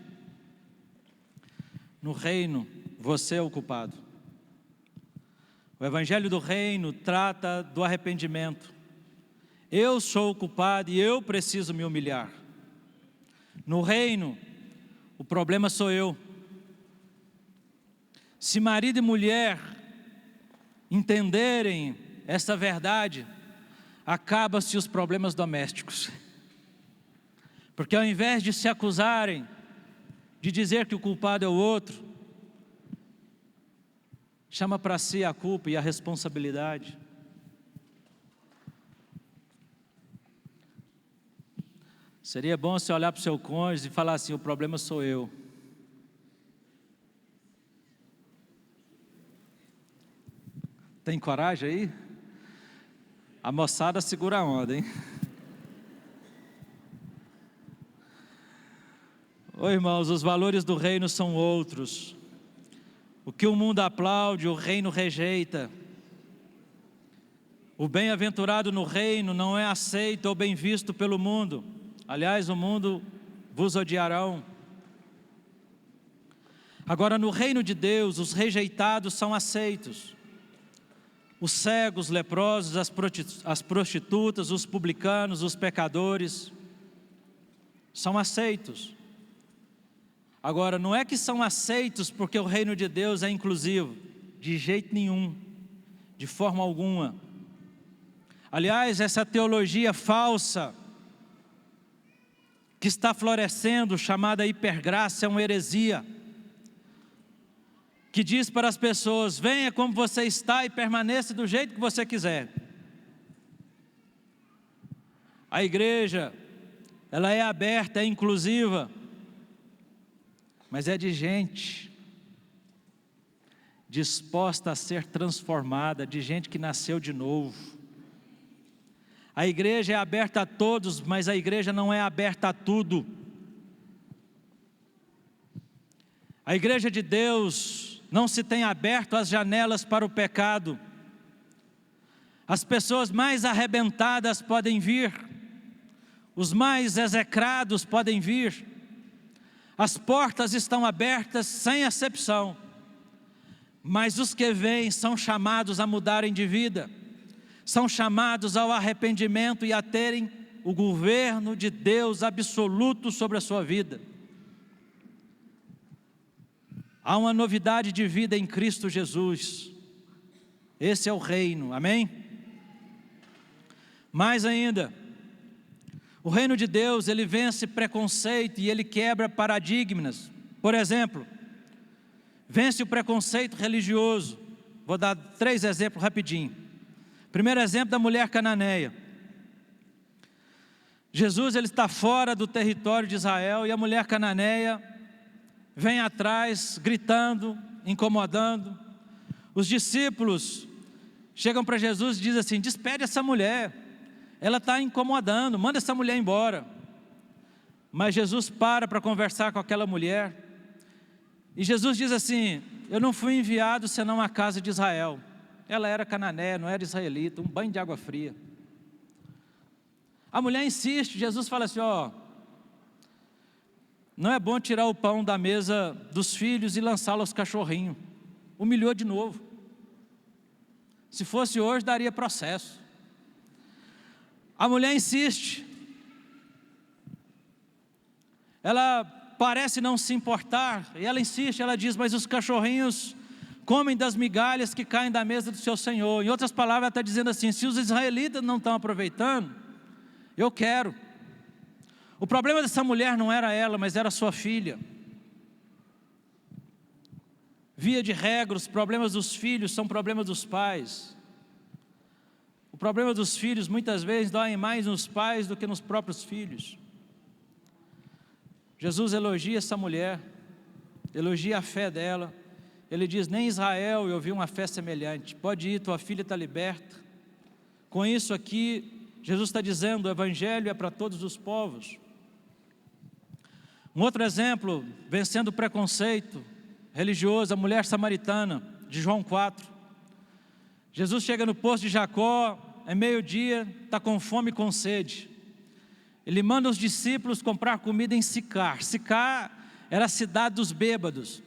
No reino, você é o culpado. O Evangelho do Reino trata do arrependimento. Eu sou o culpado e eu preciso me humilhar. No reino, o problema sou eu. Se marido e mulher entenderem essa verdade, acabam-se os problemas domésticos. Porque ao invés de se acusarem, de dizer que o culpado é o outro, chama para si a culpa e a responsabilidade. Seria bom você olhar para o seu cônjuge e falar assim, o problema sou eu. Tem coragem aí? A moçada segura a onda, hein? Ô irmãos, os valores do reino são outros. O que o mundo aplaude, o reino rejeita. O bem-aventurado no reino não é aceito ou bem visto pelo mundo. Aliás, o mundo vos odiarão. Agora, no reino de Deus, os rejeitados são aceitos. Os cegos, leprosos, as prostitutas, os publicanos, os pecadores, são aceitos. Agora, não é que são aceitos porque o reino de Deus é inclusivo, de jeito nenhum, de forma alguma. Aliás, essa teologia falsa que está florescendo, chamada hipergraça, é uma heresia, que diz para as pessoas, venha como você está e permaneça do jeito que você quiser. A igreja, ela é aberta, é inclusiva, mas é de gente disposta a ser transformada, de gente que nasceu de novo. A igreja é aberta a todos, mas a igreja não é aberta a tudo. A igreja de Deus não se tem aberto as janelas para o pecado. As pessoas mais arrebentadas podem vir, os mais execrados podem vir. As portas estão abertas sem exceção, mas os que vêm são chamados a mudarem de vida, são chamados ao arrependimento e a terem o governo de Deus absoluto sobre a sua vida. Há uma novidade de vida em Cristo Jesus. Esse é o reino, amém? Mais ainda, o reino de Deus, ele vence preconceito e ele quebra paradigmas. Por exemplo, vence o preconceito religioso. Vou dar 3 exemplos rapidinho. Primeiro exemplo da mulher cananeia. Jesus, ele está fora do território de Israel e a mulher cananeia vem atrás, gritando, incomodando. Os discípulos chegam para Jesus e dizem assim: despede essa mulher, ela está incomodando, manda essa mulher embora. Mas Jesus para conversar com aquela mulher, e Jesus diz assim: eu não fui enviado senão à casa de Israel. Ela era cananeia, não era israelita, um banho de água fria. A mulher insiste, Jesus fala assim: não é bom tirar o pão da mesa dos filhos e lançá-lo aos cachorrinhos. Humilhou de novo. Se fosse hoje, daria processo. A mulher insiste. Ela parece não se importar, e ela insiste, ela diz: mas os cachorrinhos comem das migalhas que caem da mesa do seu Senhor. Em outras palavras, ela está dizendo assim: se os israelitas não estão aproveitando, eu quero. O problema dessa mulher não era ela, mas era sua filha. Via de regra, os problemas dos filhos são problemas dos pais. O problema dos filhos muitas vezes dói mais nos pais do que nos próprios filhos. Jesus elogia essa mulher, elogia a fé dela. Ele diz: nem em Israel eu vi uma fé semelhante. Pode ir, tua filha está liberta. Com isso aqui, Jesus está dizendo: o evangelho é para todos os povos. Um outro exemplo, vencendo o preconceito religioso, a mulher samaritana, de João 4. Jesus chega no poço de Jacó, é meio-dia, está com fome e com sede. Ele manda os discípulos comprar comida em Sicar. Sicar era a cidade dos bêbados.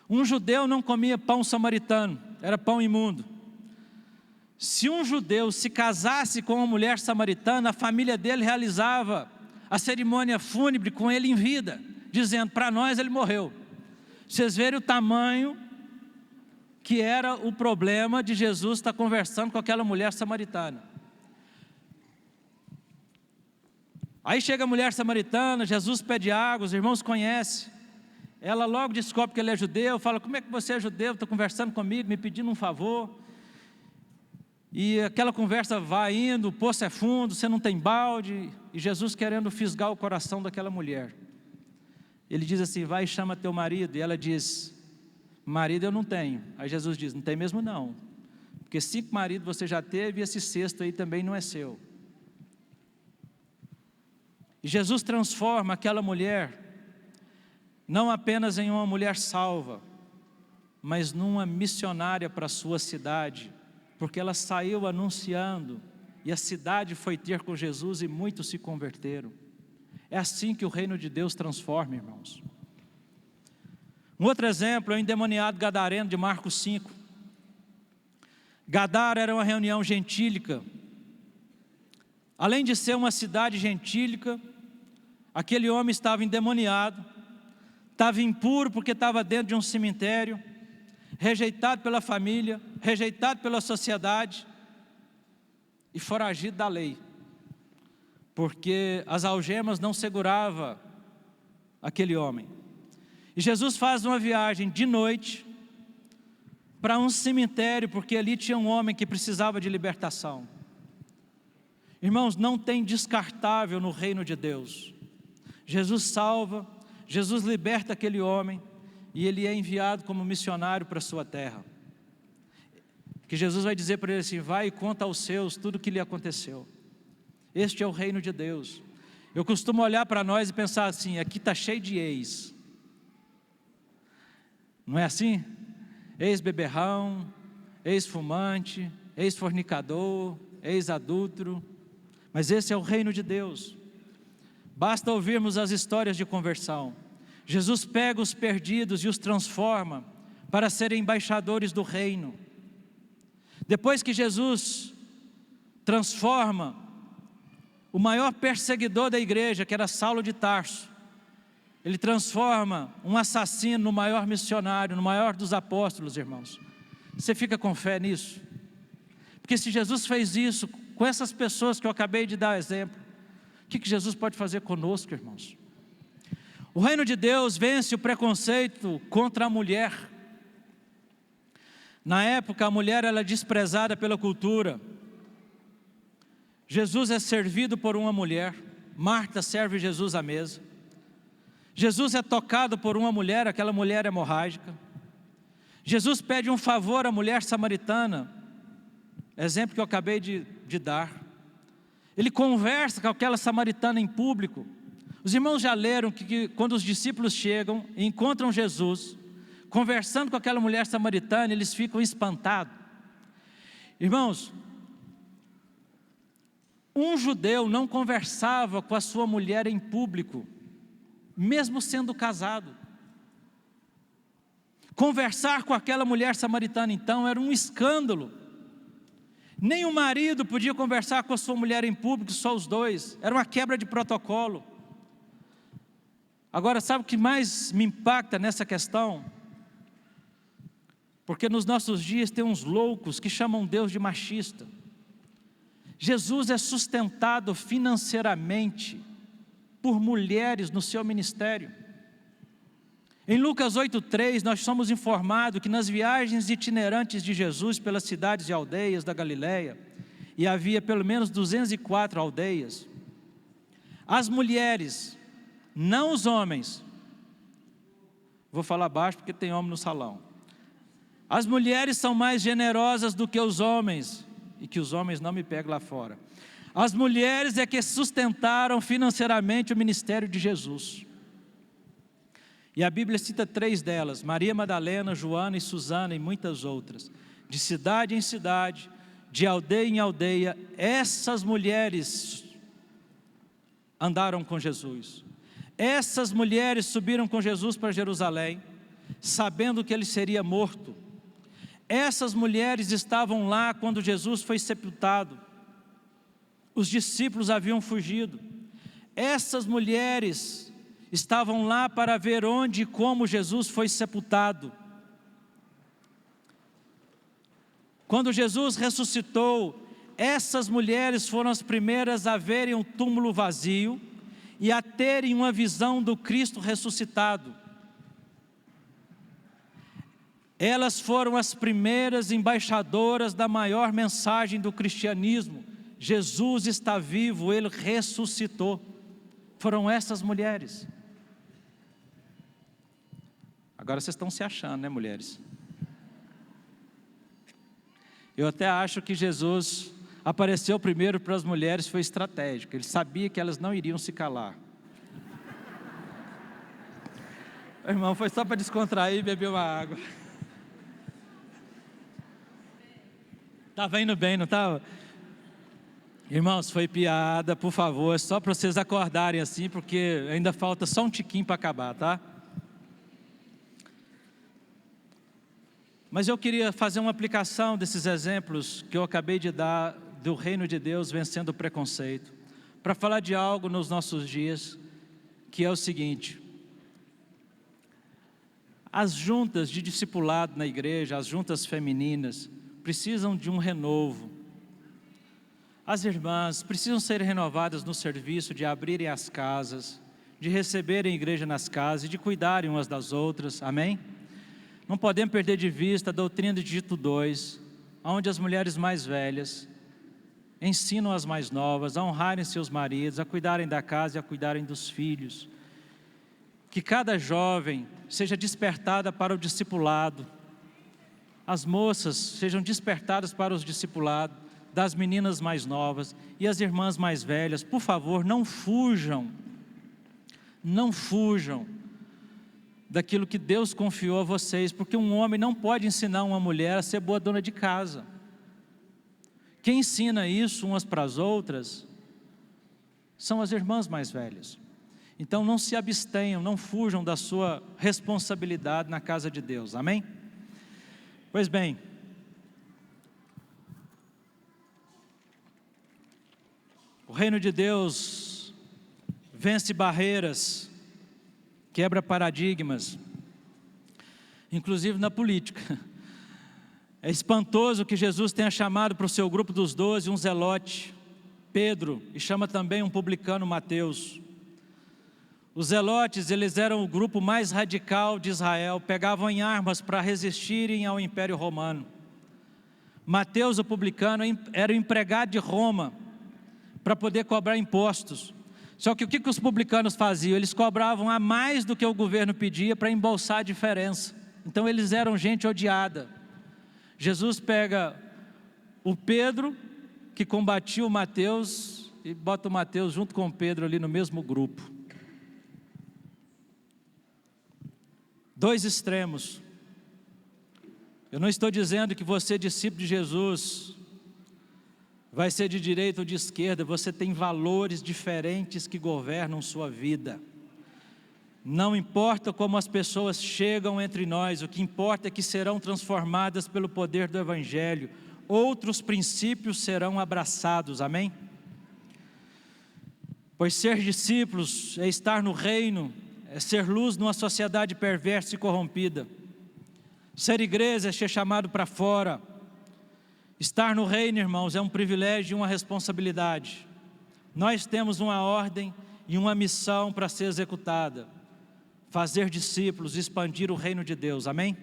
Um judeu não comia pão samaritano, era pão imundo. Se um judeu se casasse com uma mulher samaritana, a família dele realizava a cerimônia fúnebre com ele em vida, dizendo: para nós ele morreu. Vocês verem o tamanho que era o problema de Jesus estar conversando com aquela mulher samaritana. Aí chega a mulher samaritana, Jesus pede água, os irmãos conhecem. Ela logo descobre que ele é judeu, fala: como é que você é judeu? Está conversando comigo, me pedindo um favor. E aquela conversa vai indo, o poço é fundo, você não tem balde. E Jesus querendo fisgar o coração daquela mulher. Ele diz assim: vai e chama teu marido. E ela diz: marido eu não tenho. Aí Jesus diz: não tem mesmo não. Porque 5 maridos você já teve e esse 6º aí também não é seu. E Jesus transforma aquela mulher não apenas em uma mulher salva, mas numa missionária para a sua cidade, porque ela saiu anunciando, e a cidade foi ter com Jesus e muitos se converteram. É assim que o reino de Deus transforma, irmãos. Um outro exemplo é o endemoniado gadareno de Marcos 5. Gadara era uma reunião gentílica. Além de ser uma cidade gentílica, aquele homem estava endemoniado, estava impuro porque estava dentro de um cemitério, rejeitado pela família, rejeitado pela sociedade e foragido da lei, porque as algemas não seguravam aquele homem. E Jesus faz uma viagem de noite para um cemitério, porque ali tinha um homem que precisava de libertação. Irmãos, não tem descartável no reino de Deus. Jesus salva, Jesus liberta aquele homem, e ele é enviado como missionário para a sua terra. Que Jesus vai dizer para ele assim: vai e conta aos seus tudo o que lhe aconteceu. Este é o reino de Deus. Eu costumo olhar para nós e pensar assim: aqui está cheio de ex. Não é assim? Ex-beberrão, ex-fumante, ex-fornicador, ex-adúltero. Mas esse é o reino de Deus. Basta ouvirmos as histórias de conversão. Jesus pega os perdidos e os transforma para serem embaixadores do reino. Depois que Jesus transforma o maior perseguidor da igreja, que era Saulo de Tarso, ele transforma um assassino no maior missionário, no maior dos apóstolos, irmãos. Você fica com fé nisso? Porque se Jesus fez isso com essas pessoas que eu acabei de dar exemplo, o que Jesus pode fazer conosco, irmãos? O reino de Deus vence o preconceito contra a mulher. Na época, a mulher era desprezada pela cultura. Jesus é servido por uma mulher. Marta serve Jesus à mesa. Jesus é tocado por uma mulher, aquela mulher hemorrágica. Jesus pede um favor à mulher samaritana, exemplo que eu acabei de dar. Ele conversa com aquela samaritana em público. Os irmãos já leram que quando os discípulos chegam e encontram Jesus, conversando com aquela mulher samaritana, eles ficam espantados. Irmãos, um judeu não conversava com a sua mulher em público, mesmo sendo casado. Conversar com aquela mulher samaritana então era um escândalo. Nem o marido podia conversar com a sua mulher em público, só os dois. Era uma quebra de protocolo. Agora, sabe o que mais me impacta nessa questão? Porque nos nossos dias tem uns loucos que chamam Deus de machista. Jesus é sustentado financeiramente por mulheres no seu ministério. Em Lucas 8,3 nós somos informados que nas viagens itinerantes de Jesus pelas cidades e aldeias da Galileia, e havia pelo menos 204 aldeias, as mulheres, não os homens, vou falar baixo porque tem homem no salão, as mulheres são mais generosas do que os homens, e que os homens não me pegam lá fora. As mulheres é que sustentaram financeiramente o ministério de Jesus. E a Bíblia cita 3 delas, Maria Madalena, Joana e Susana e muitas outras. De cidade em cidade, de aldeia em aldeia, essas mulheres andaram com Jesus. Essas mulheres subiram com Jesus para Jerusalém, sabendo que ele seria morto. Essas mulheres estavam lá quando Jesus foi sepultado. Os discípulos haviam fugido. Essas mulheres estavam lá para ver onde e como Jesus foi sepultado. Quando Jesus ressuscitou, essas mulheres foram as primeiras a verem o túmulo vazio e a terem uma visão do Cristo ressuscitado. Elas foram as primeiras embaixadoras da maior mensagem do cristianismo. Jesus está vivo, Ele ressuscitou. Foram essas mulheres. Agora vocês estão se achando, né, mulheres? Eu até acho que Jesus apareceu primeiro para as mulheres, foi estratégico. Ele sabia que elas não iriam se calar. Irmão, foi só para descontrair e beber uma água. Estava indo bem, não estava? Irmãos, foi piada, por favor, só para vocês acordarem assim, porque ainda falta só um tiquinho para acabar, tá? Mas eu queria fazer uma aplicação desses exemplos que eu acabei de dar do reino de Deus vencendo o preconceito, para falar de algo nos nossos dias, que é o seguinte: as juntas de discipulado na igreja, as juntas femininas, precisam de um renovo. As irmãs precisam ser renovadas no serviço de abrirem as casas, de receberem a igreja nas casas e de cuidarem umas das outras, amém? Não podemos perder de vista a doutrina de Tito 2, onde as mulheres mais velhas ensinam as mais novas a honrarem seus maridos, a cuidarem da casa e a cuidarem dos filhos. Que cada jovem seja despertada para o discipulado, as moças sejam despertadas para os discipulados das meninas mais novas e as irmãs mais velhas. Por favor, não fujam daquilo que Deus confiou a vocês, porque um homem não pode ensinar uma mulher a ser boa dona de casa. Quem ensina isso umas para as outras são as irmãs mais velhas. Então não se abstenham, não fujam da sua responsabilidade na casa de Deus, amém? Pois bem, o reino de Deus vence barreiras, quebra paradigmas, inclusive na política. É espantoso que Jesus tenha chamado para o seu grupo dos 12 um zelote, Pedro, e chama também um publicano, Mateus. Os zelotes, eles eram o grupo mais radical de Israel, pegavam em armas para resistirem ao Império Romano. Mateus, o publicano, era o empregado de Roma, para poder cobrar impostos. Só que o que os publicanos faziam? Eles cobravam a mais do que o governo pedia para embolsar a diferença. Então eles eram gente odiada. Jesus pega o Pedro, que combatia o Mateus, e bota o Mateus junto com o Pedro ali no mesmo grupo. Dois extremos. Eu não estou dizendo que você, discípulo de Jesus, vai ser de direita ou de esquerda. Você tem valores diferentes que governam sua vida. Não importa como as pessoas chegam entre nós, o que importa é que serão transformadas pelo poder do Evangelho. Outros princípios serão abraçados, amém? Pois ser discípulos é estar no reino, é ser luz numa sociedade perversa e corrompida. Ser igreja é ser chamado para fora. Estar no reino, irmãos, é um privilégio e uma responsabilidade. Nós temos uma ordem e uma missão para ser executada: fazer discípulos, expandir o reino de Deus, amém?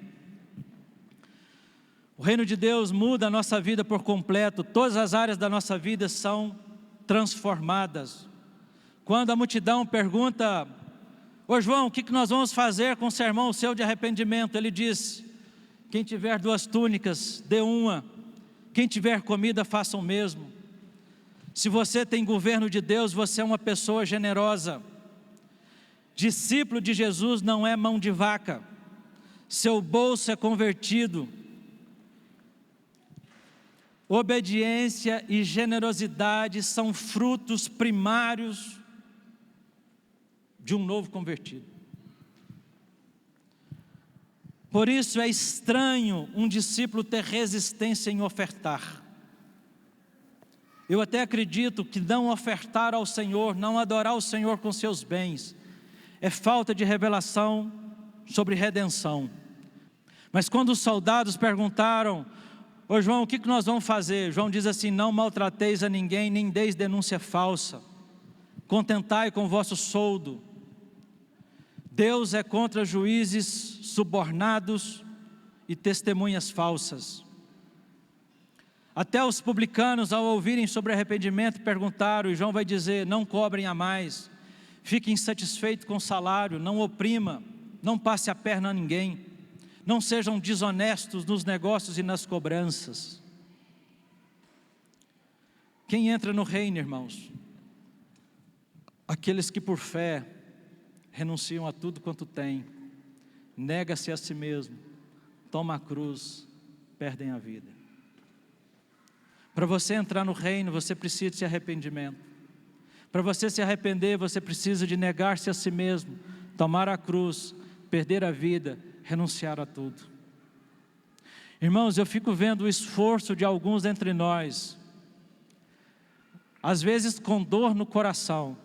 O reino de Deus muda a nossa vida por completo. Todas as áreas da nossa vida são transformadas. Quando a multidão pergunta: ô João, o que nós vamos fazer com o sermão seu de arrependimento? Ele diz: quem tiver 2 túnicas, dê uma. Quem tiver comida, faça o mesmo. Se você tem governo de Deus, você é uma pessoa generosa. Discípulo de Jesus não é mão de vaca. Seu bolso é convertido. Obediência e generosidade são frutos primários de um novo convertido. Por isso é estranho um discípulo ter resistência em ofertar. Eu até acredito que não ofertar ao Senhor, não adorar o Senhor com seus bens, é falta de revelação sobre redenção. Mas quando os soldados perguntaram: ô João, o que nós vamos fazer? João diz assim: não maltrateis a ninguém, nem deis denúncia falsa. Contentai com o vosso soldo. Deus é contra juízes subornados e testemunhas falsas. Até os publicanos, ao ouvirem sobre arrependimento, perguntaram, e João vai dizer: não cobrem a mais, fiquem satisfeitos com o salário, não oprima, não passe a perna a ninguém, não sejam desonestos nos negócios e nas cobranças. Quem entra no reino, irmãos? Aqueles que por fé renunciam a tudo quanto tem, nega-se a si mesmo, toma a cruz, perdem a vida. Para você entrar no reino, você precisa de arrependimento. Para você se arrepender, você precisa de negar-se a si mesmo, tomar a cruz, perder a vida, renunciar a tudo. Irmãos, eu fico vendo o esforço de alguns entre nós, às vezes com dor no coração,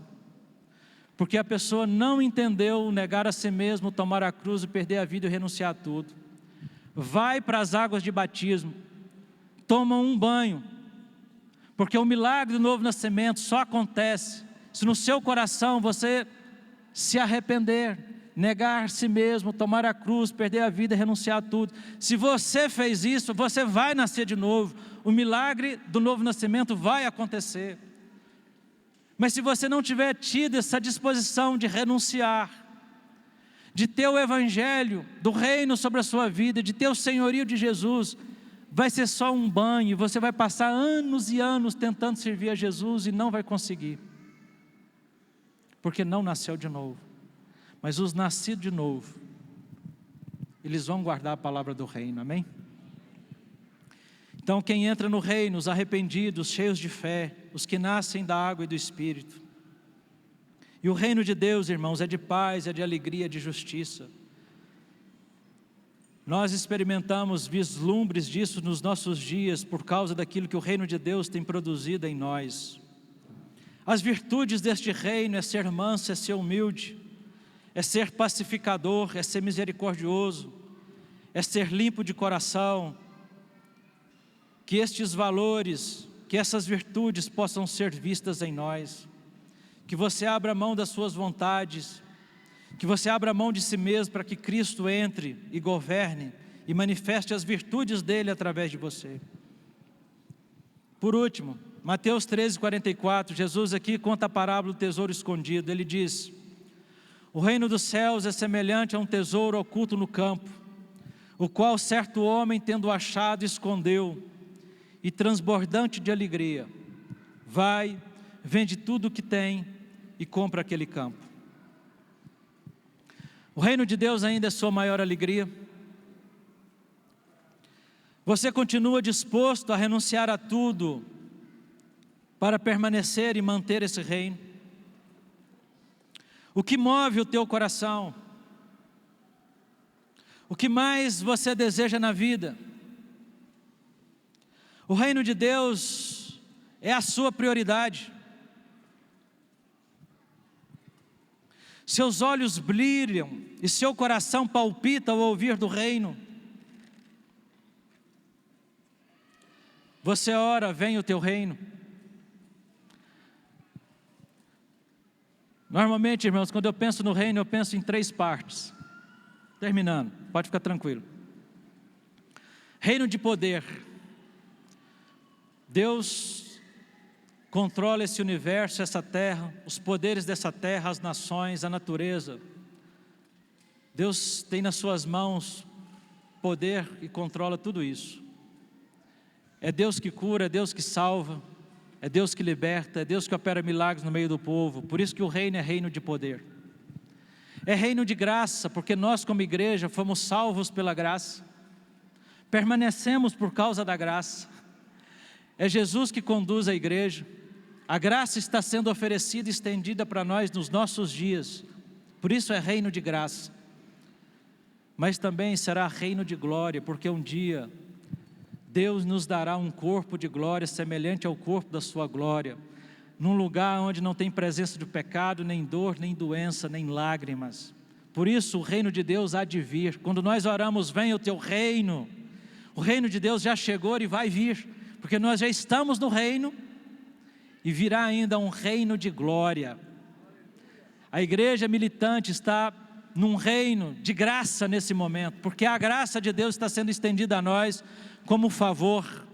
porque a pessoa não entendeu negar a si mesmo, tomar a cruz e perder a vida e renunciar a tudo. Vai para as águas de batismo, toma um banho, porque o milagre do novo nascimento só acontece se no seu coração você se arrepender, negar a si mesmo, tomar a cruz, perder a vida e renunciar a tudo. Se você fez isso, você vai nascer de novo. O milagre do novo nascimento vai acontecer. Mas se você não tiver tido essa disposição de renunciar, de ter o Evangelho do reino sobre a sua vida, de ter o senhorio de Jesus, vai ser só um banho, e você vai passar anos e anos tentando servir a Jesus e não vai conseguir, porque não nasceu de novo. Mas os nascidos de novo, eles vão guardar a palavra do reino, amém? Então quem entra no reino, os arrependidos, cheios de fé, os que nascem da água e do Espírito. E o reino de Deus, irmãos, é de paz, é de alegria, é de justiça. Nós experimentamos vislumbres disso nos nossos dias, por causa daquilo que o reino de Deus tem produzido em nós. As virtudes deste reino é ser manso, é ser humilde, é ser pacificador, é ser misericordioso, é ser limpo de coração. Que estes valores, que essas virtudes possam ser vistas em nós. Que você abra mão das suas vontades, que você abra mão de si mesmo para que Cristo entre e governe e manifeste as virtudes dele através de você. Por último, Mateus 13:44, Jesus aqui conta a parábola do tesouro escondido. Ele diz: o reino dos céus é semelhante a um tesouro oculto no campo, o qual certo homem, tendo achado, escondeu, e transbordante de alegria, vai, vende tudo o que tem e compra aquele campo. O reino de Deus ainda é sua maior alegria. Você continua disposto a renunciar a tudo para permanecer e manter esse reino? O que move o teu coração? O que mais você deseja na vida? O reino de Deus é a sua prioridade. Seus olhos brilham e seu coração palpita ao ouvir do reino. Você ora, venha o teu reino. Normalmente, irmãos, quando eu penso no reino, eu penso em 3 partes. Terminando, pode ficar tranquilo. Reino de poder. Deus controla esse universo, essa terra, os poderes dessa terra, as nações, a natureza. Deus tem nas suas mãos poder e controla tudo isso. É Deus que cura, é Deus que salva, é Deus que liberta, é Deus que opera milagres no meio do povo. Por isso que o reino é reino de poder. É reino de graça, porque nós como igreja fomos salvos pela graça. Permanecemos por causa da graça. É Jesus que conduz a igreja. A graça está sendo oferecida e estendida para nós nos nossos dias. Por isso é reino de graça. Mas também será reino de glória, porque um dia Deus nos dará um corpo de glória semelhante ao corpo da sua glória, num lugar onde não tem presença de pecado, nem dor, nem doença, nem lágrimas. Por isso o reino de Deus há de vir. Quando nós oramos, venha o teu reino, o reino de Deus já chegou e vai vir, porque nós já estamos no reino, e virá ainda um reino de glória. A igreja militante está num reino de graça nesse momento, porque a graça de Deus está sendo estendida a nós como favor.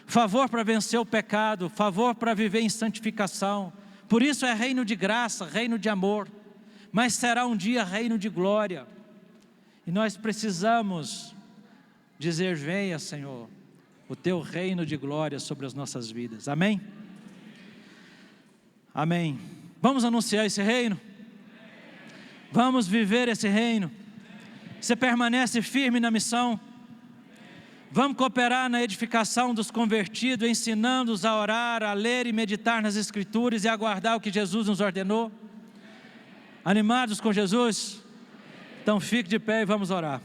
Favor para vencer o pecado, favor para viver em santificação. Por isso é reino de graça, reino de amor. Mas será um dia reino de glória. E nós precisamos dizer: venha, Senhor, o teu reino de glória sobre as nossas vidas. Amém? Amém. Vamos anunciar esse reino? Vamos viver esse reino? Você permanece firme na missão? Vamos cooperar na edificação dos convertidos, ensinando-os a orar, a ler e meditar nas Escrituras e aguardar o que Jesus nos ordenou? Animados com Jesus? Então fique de pé e vamos orar.